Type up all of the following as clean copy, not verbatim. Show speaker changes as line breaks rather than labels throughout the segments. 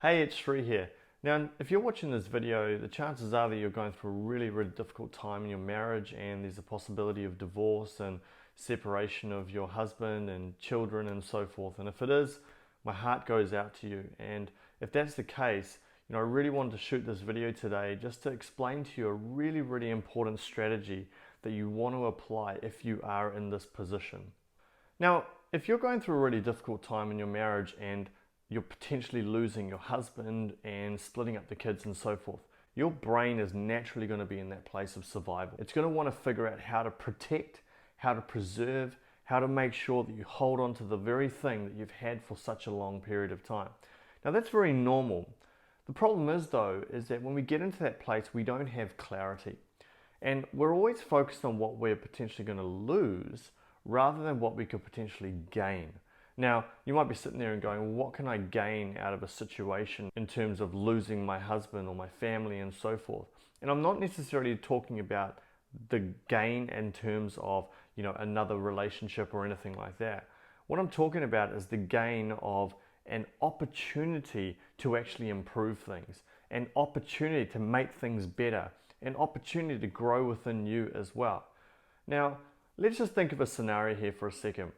Hey, it's Sri here. Now, if you're watching this video, the chances are that you're going through a really difficult time in your marriage and there's a possibility of divorce and separation of your husband and children and so forth. And if it is, my heart goes out to you. And if that's the case, I really wanted to shoot this video today just to explain to you a really important strategy that you want to apply if you are in this position. Now, if you're going through a really difficult time in your marriage and you're potentially losing your husband and splitting up the kids and so forth, your brain is naturally going to be in that place of survival. It's going to want to figure out how to protect, how to preserve, how to make sure that you hold on to the very thing that you've had for such a long period of time. Now that's very normal. The problem is though, is that when we get into that place, we don't have clarity. And we're always focused on what we're potentially going to lose rather than what we could potentially gain. Now, you might be sitting there and going, well, what can I gain out of a situation in terms of losing my husband or my family and so forth? And I'm not necessarily talking about the gain in terms of, another relationship or anything like that. What I'm talking about is the gain of an opportunity to actually improve things, an opportunity to make things better, an opportunity to grow within you as well. Now, let's just think of a scenario here for a second.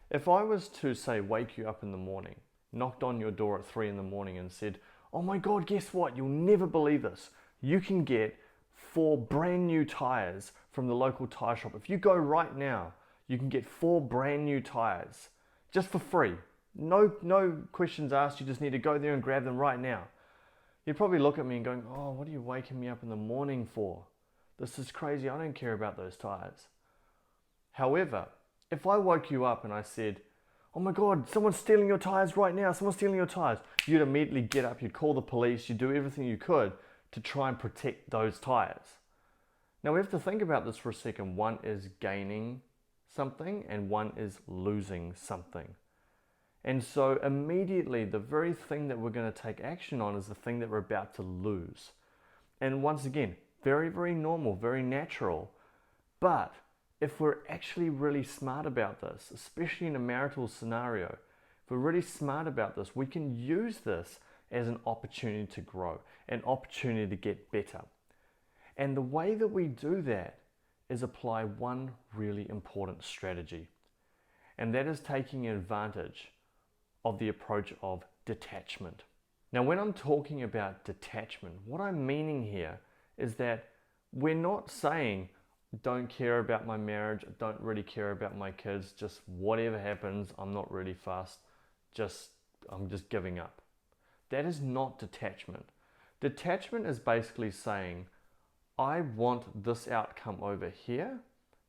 If I was to say wake you up in the morning, knocked on your door at 3 in the morning and said, oh my God, guess what? You'll never believe this. You can get 4 brand new tires from the local tire shop. If you go right now, you can get 4 brand new tires just for free. No questions asked. You just need to go there and grab them right now. You'd probably look at me and going, oh, what are you waking me up in the morning for? This is crazy. I don't care about those tires. However, if I woke you up and I said, oh my God, someone's stealing your tires right now, someone's stealing your tires, you'd immediately get up, you'd call the police, you'd do everything you could to try and protect those tires. Now we have to think about this for a second. One is gaining something and one is losing something. And so immediately the very thing that we're going to take action on is the thing that we're about to lose. And once again, very normal, very natural, but if we're actually really smart about this, especially in a marital scenario, if we're really smart about this, we can use this as an opportunity to grow, an opportunity to get better. And the way that we do that is apply one really important strategy. And that is taking advantage of the approach of detachment. Now, when I'm talking about detachment, what I'm meaning here is that we're not saying, don't care about my marriage, don't really care about my kids, just whatever happens, I'm not really fussed, I'm just giving up. That is not detachment. Detachment is basically saying, I want this outcome over here,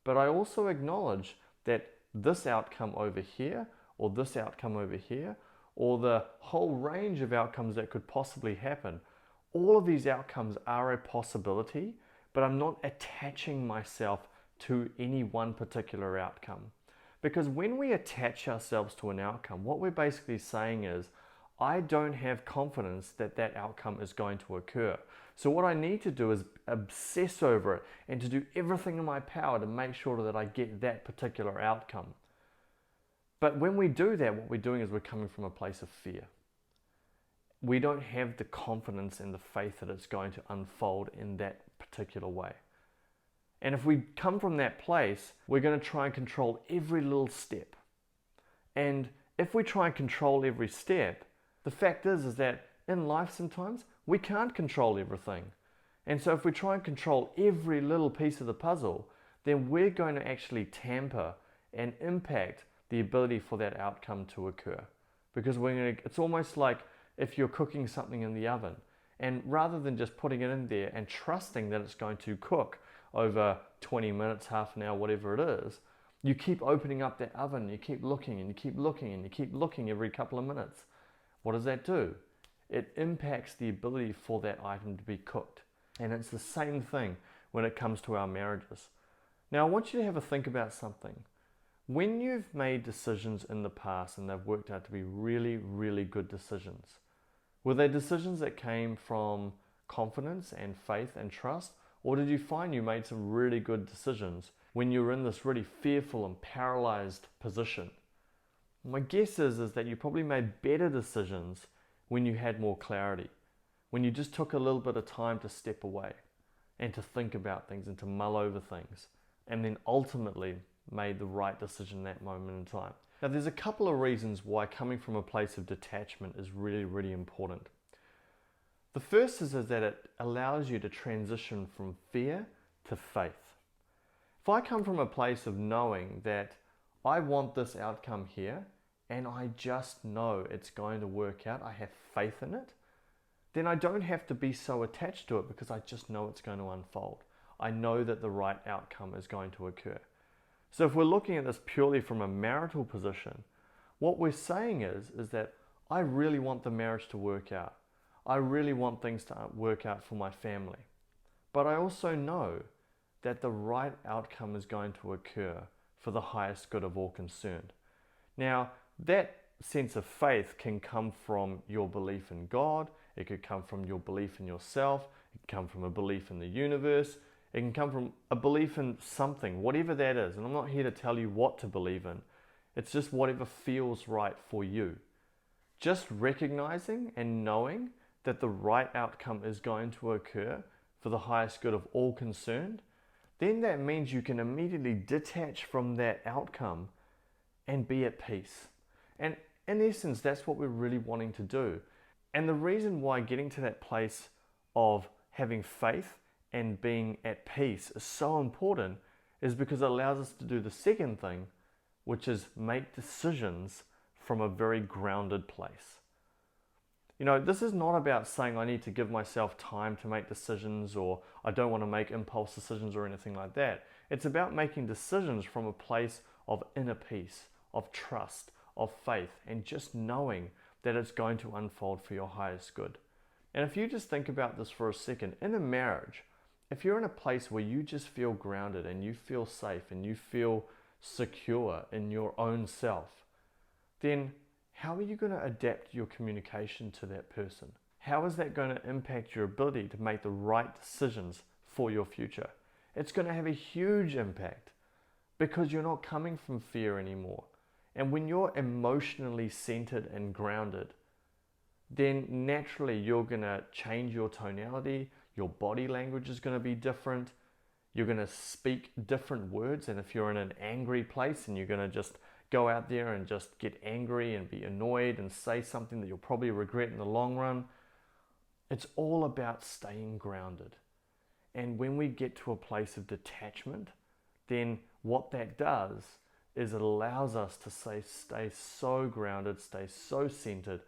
but I also acknowledge that this outcome over here, or this outcome over here, or the whole range of outcomes that could possibly happen, all of these outcomes are a possibility, but I'm not attaching myself to any one particular outcome. Because when we attach ourselves to an outcome, what we're basically saying is, I don't have confidence that that outcome is going to occur. So what I need to do is obsess over it and to do everything in my power to make sure that I get that particular outcome. But when we do that, what we're doing is we're coming from a place of fear. We don't have the confidence and the faith that it's going to unfold in that particular way. And if we come from that place, we're going to try and control every little step. And if we try and control every step, the fact is that in life sometimes we can't control everything. And so if we try and control every little piece of the puzzle, then we're going to actually tamper and impact the ability for that outcome to occur. Because it's almost like if you're cooking something in the oven, and rather than just putting it in there and trusting that it's going to cook over 20 minutes, half an hour, whatever it is, you keep opening up that oven, you keep looking and you keep looking and you keep looking every couple of minutes. What does that do? It impacts the ability for that item to be cooked. And it's the same thing when it comes to our marriages. Now I want you to have a think about something. When you've made decisions in the past and they've worked out to be really good decisions, were they decisions that came from confidence and faith and trust? Or did you find you made some really good decisions when you were in this really fearful and paralyzed position? My guess is that you probably made better decisions when you had more clarity, when you just took a little bit of time to step away and to think about things and to mull over things, and then ultimately made the right decision in that moment in time. Now, there's a couple of reasons why coming from a place of detachment is really, really important. The first is that it allows you to transition from fear to faith. If I come from a place of knowing that I want this outcome here, and I just know it's going to work out, I have faith in it, then I don't have to be so attached to it because I just know it's going to unfold. I know that the right outcome is going to occur. So if we're looking at this purely from a marital position, what we're saying is that I really want the marriage to work out. I really want things to work out for my family. But I also know that the right outcome is going to occur for the highest good of all concerned. Now, that sense of faith can come from your belief in God, it could come from your belief in yourself, it can come from a belief in the universe, it can come from a belief in something, whatever that is. And I'm not here to tell you what to believe in. It's just whatever feels right for you. Just recognizing and knowing that the right outcome is going to occur for the highest good of all concerned, then that means you can immediately detach from that outcome and be at peace. And in essence, that's what we're really wanting to do. And the reason why getting to that place of having faith and being at peace is so important is because it allows us to do the second thing, which is make decisions from a very grounded place. You know, this is not about saying I need to give myself time to make decisions or I don't want to make impulse decisions or anything like that. It's about making decisions from a place of inner peace, of trust, of faith, and just knowing that it's going to unfold for your highest good. And if you just think about this for a second, in a marriage, if you're in a place where you just feel grounded and you feel safe and you feel secure in your own self, then how are you going to adapt your communication to that person? How is that going to impact your ability to make the right decisions for your future? It's going to have a huge impact because you're not coming from fear anymore. And when you're emotionally centered and grounded, then naturally you're going to change your tonality, your body language is going to be different, you're going to speak different words, and if you're in an angry place and you're going to just go out there and just get angry and be annoyed and say something that you'll probably regret in the long run, it's all about staying grounded. And when we get to a place of detachment, then what that does is it allows us to stay so grounded, stay so centered,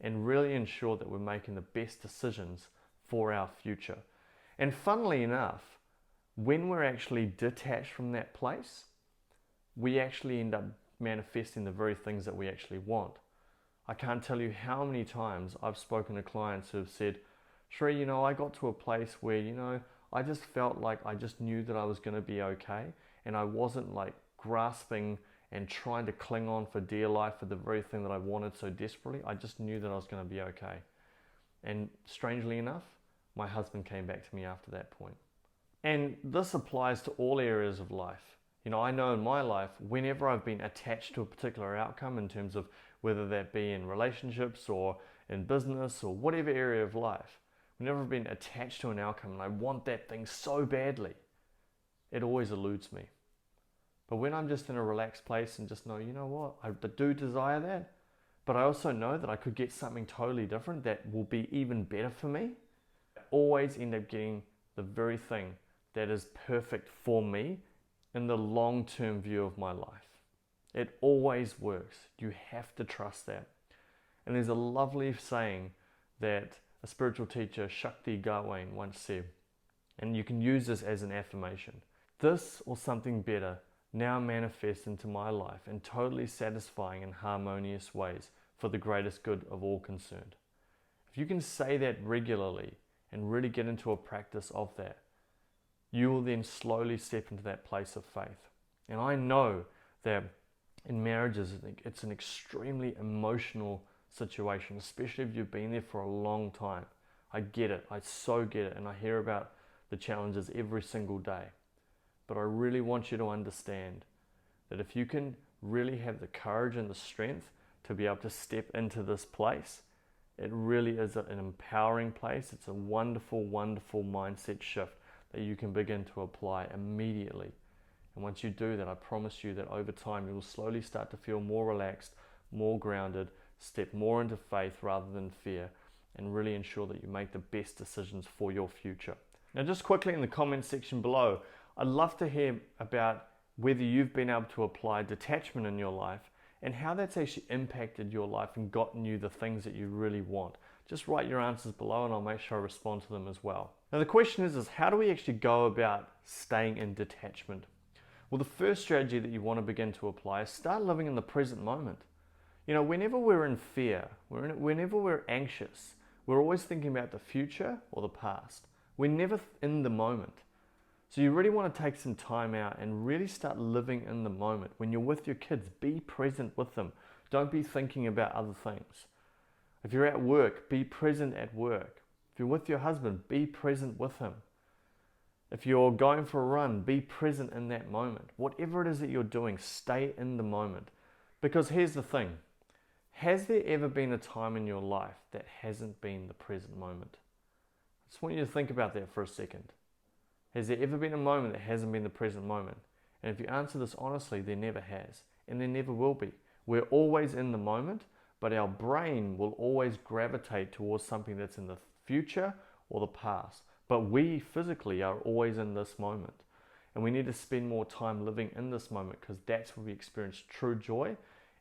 and really ensure that we're making the best decisions for our future. And funnily enough, when we're actually detached from that place, we actually end up manifesting the very things that we actually want. I can't tell you how many times I've spoken to clients who have said, Sri, I got to a place where, I just felt like I just knew that I was going to be okay, and I wasn't like grasping and trying to cling on for dear life for the very thing that I wanted so desperately. I just knew that I was going to be okay. And strangely enough, my husband came back to me after that point. And this applies to all areas of life. I know in my life, whenever I've been attached to a particular outcome in terms of whether that be in relationships or in business or whatever area of life, whenever I've been attached to an outcome and I want that thing so badly, it always eludes me. But when I'm just in a relaxed place and just know, I do desire that, but I also know that I could get something totally different that will be even better for me, I always end up getting the very thing that is perfect for me in the long-term view of my life. It always works. You have to trust that. And there's a lovely saying that a spiritual teacher, Shakti Gawain, once said, and you can use this as an affirmation. This or something better now manifests into my life in totally satisfying and harmonious ways for the greatest good of all concerned. If you can say that regularly and really get into a practice of that, you will then slowly step into that place of faith. And I know that in marriages, it's an extremely emotional situation, especially if you've been there for a long time. I get it. I so get it. And I hear about the challenges every single day. But I really want you to understand that if you can really have the courage and the strength to be able to step into this place It really is an empowering place. It's a wonderful, wonderful mindset shift that you can begin to apply immediately. And once you do that, I promise you that over time you will slowly start to feel more relaxed, more grounded, step more into faith rather than fear, and really ensure that you make the best decisions for your future. Now, just quickly in the comments section below, I'd love to hear about whether you've been able to apply detachment in your life and how that's actually impacted your life and gotten you the things that you really want. Just write your answers below and I'll make sure I respond to them as well. Now the question is how do we actually go about staying in detachment? Well, the first strategy that you want to begin to apply is start living in the present moment. You know, whenever we're in fear, whenever we're anxious, we're always thinking about the future or the past. We're never in the moment. So you really want to take some time out and really start living in the moment. When you're with your kids, be present with them. Don't be thinking about other things. If you're at work, be present at work. If you're with your husband, be present with him. If you're going for a run, be present in that moment. Whatever it is that you're doing, stay in the moment. Because here's the thing. Has there ever been a time in your life that hasn't been the present moment? I just want you to think about that for a second. Has there ever been a moment that hasn't been the present moment? And if you answer this honestly, there never has. And there never will be. We're always in the moment, but our brain will always gravitate towards something that's in the future or the past. But we physically are always in this moment. And we need to spend more time living in this moment because that's where we experience true joy,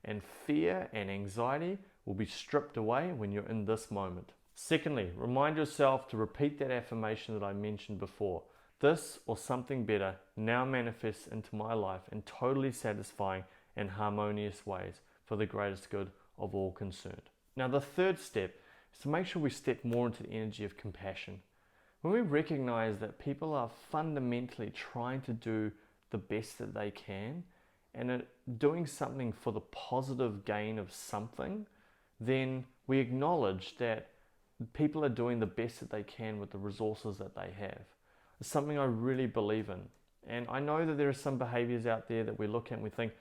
and fear and anxiety will be stripped away when you're in this moment. Secondly, remind yourself to repeat that affirmation that I mentioned before. This or something better now manifests into my life in totally satisfying and harmonious ways for the greatest good of all concerned. Now the third step is to make sure we step more into the energy of compassion. When we recognize that people are fundamentally trying to do the best that they can and are doing something for the positive gain of something, then we acknowledge that people are doing the best that they can with the resources that they have. It's something I really believe in. And I know that there are some behaviors out there that we look at and we think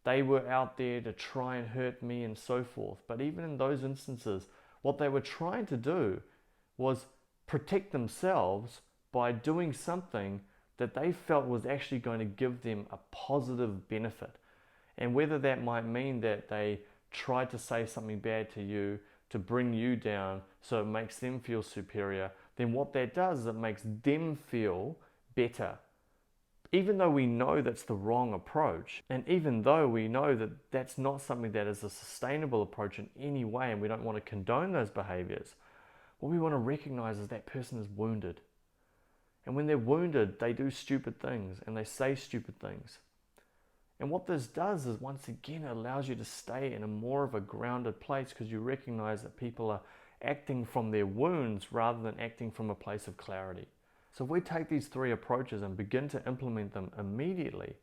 they were out there to try and hurt me and so forth. But even in those instances, what they were trying to do was protect themselves by doing something that they felt was actually going to give them a positive benefit. And whether that might mean that they tried to say something bad to you to bring you down so it makes them feel superior, then what that does is it makes them feel better. Even though we know that's the wrong approach, and even though we know that that's not something that is a sustainable approach in any way, and we don't want to condone those behaviors, what we want to recognize is that person is wounded. And when they're wounded, they do stupid things and they say stupid things. And what this does is, once again, it allows you to stay in a more of a grounded place because you recognize that people are acting from their wounds rather than acting from a place of clarity. So if we take these three approaches and begin to implement them immediately,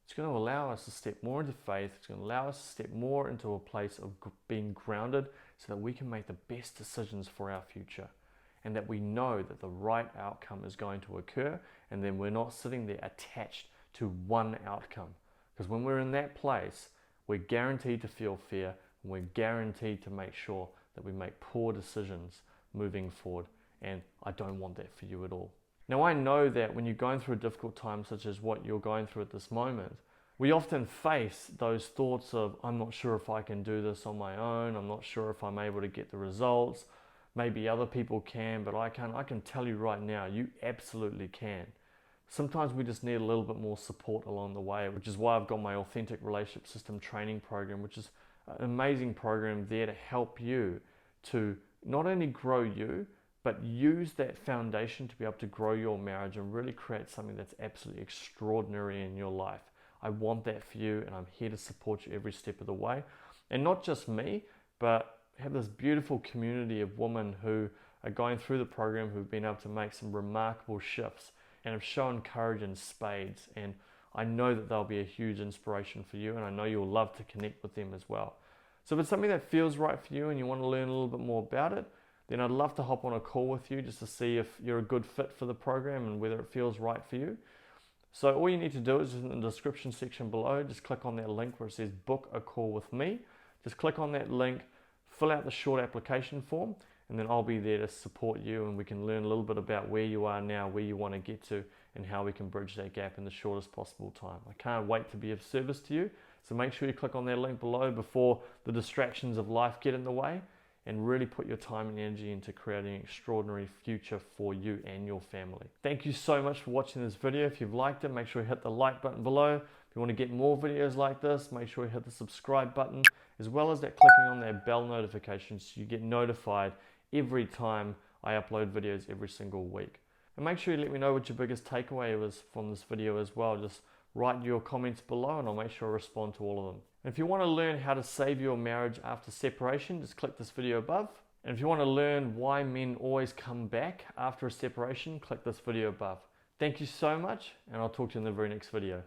it's going to allow us to step more into faith. It's going to allow us to step more into a place of being grounded so that we can make the best decisions for our future and that we know that the right outcome is going to occur, and then we're not sitting there attached to one outcome. Because when we're in that place, we're guaranteed to feel fear, and we're guaranteed to make sure that we make poor decisions moving forward. And I don't want that for you at all. Now, I know that when you're going through a difficult time such as what you're going through at this moment, we often face those thoughts of, I'm not sure if I can do this on my own. I'm not sure if I'm able to get the results. Maybe other people can, but I can't. I can tell you right now, you absolutely can. Sometimes we just need a little bit more support along the way, which is why I've got my Authentic Relationship System training program, which is an amazing program there to help you to not only grow you, but use that foundation to be able to grow your marriage and really create something that's absolutely extraordinary in your life. I want that for you, and I'm here to support you every step of the way. And not just me, but have this beautiful community of women who are going through the program who've been able to make some remarkable shifts and have shown courage in spades. And I know that they'll be a huge inspiration for you, and I know you'll love to connect with them as well. So if it's something that feels right for you and you want to learn a little bit more about it, then I'd love to hop on a call with you just to see if you're a good fit for the program and whether it feels right for you. So all you need to do is in the description section below, just click on that link where it says book a call with me. Just click on that link, fill out the short application form, and then I'll be there to support you, and we can learn a little bit about where you are now, where you want to get to, and how we can bridge that gap in the shortest possible time. I can't wait to be of service to you, so make sure you click on that link below before the distractions of life get in the way, and really put your time and energy into creating an extraordinary future for you and your family. Thank you so much for watching this video. If you've liked it, make sure you hit the like button below. If you want to get more videos like this, make sure you hit the subscribe button, as well as that clicking on that bell notification so you get notified every time I upload videos every single week. And make sure you let me know what your biggest takeaway was from this video as well. Just write your comments below and I'll make sure I respond to all of them. And if you want to learn how to save your marriage after separation, just click this video above. And if you want to learn why men always come back after a separation, click this video above. Thank you so much, and I'll talk to you in the very next video.